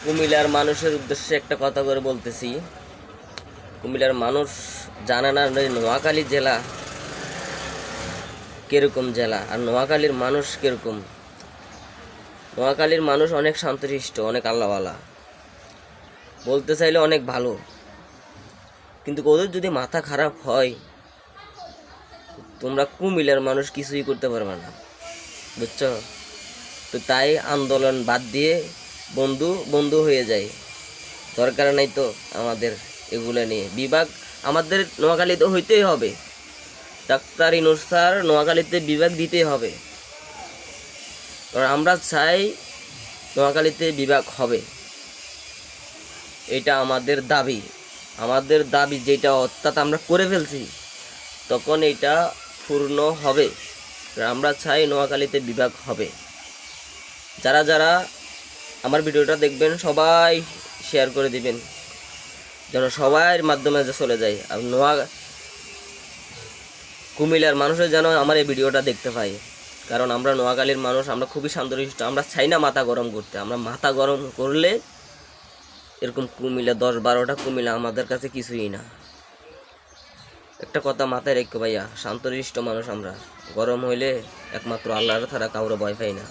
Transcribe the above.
কুমিল্লার মানুষের উদ্দেশ্যে একটা কথা করে বলতেছি। কুমিল্লার মানুষ জানে না নোয়াখালী জেলা কিরকম জেলা, আর নোয়াখালীর মানুষ কিরকম। নোয়াখালীর মানুষ অনেক শান্তশিষ্ট, অনেক আল্লাহওয়ালা, বলতে চাইলে অনেক ভালো, কিন্তু ওদের যদি মাথা খারাপ হয় তোমরা কুমিল্লার মানুষ কিছুই করতে পারবে না, বুঝছো? তো তাই আন্দোলন বাদ দিয়ে বন্ধু বন্ধু হয়ে যায়। দরকার নাই তো আমাদের এগুলো নিয়ে বিভাগ। আমাদের নোয়াখালীতে হইতেই হবে, ডাক্তার ইউনূস স্যার নোয়াখালীতে বিভাগ দিতেই হবে, কারণ আমরা চাই নোয়াখালীতে বিভাগ হবে। এটা আমাদের দাবি, আমাদের দাবি যেটা অর্থাৎ আমরা করে ফেলছি, তখন এটা পূর্ণ হবে। আমরা চাই নোয়াখালীতে বিভাগ হবে। যারা যারা আমার ভিডিওটা দেখবেন সবাই শেয়ার করে দিবেন, যেন সবার মাধ্যমে চলে যায়। আর কুমিল্লার মানুষের যেন আমার এই ভিডিওটা দেখতে পাই, কারণ আমরা নোয়াখালীর মানুষ, আমরা খুবই শান্তশিষ্ট। আমরা চাই না মাথা গরম করতে। আমরা মাথা গরম করলে এরকম কুমিল্লা 10-12টা কুমিল্লা আমাদের কাছে কিছুই না। একটা কথা মাথায় রেখো ভাইয়া, শান্তশিষ্ট মানুষ আমরা। গরম হইলে একমাত্র আল্লাহর ছাড়া কাউরে ভয় পাই না।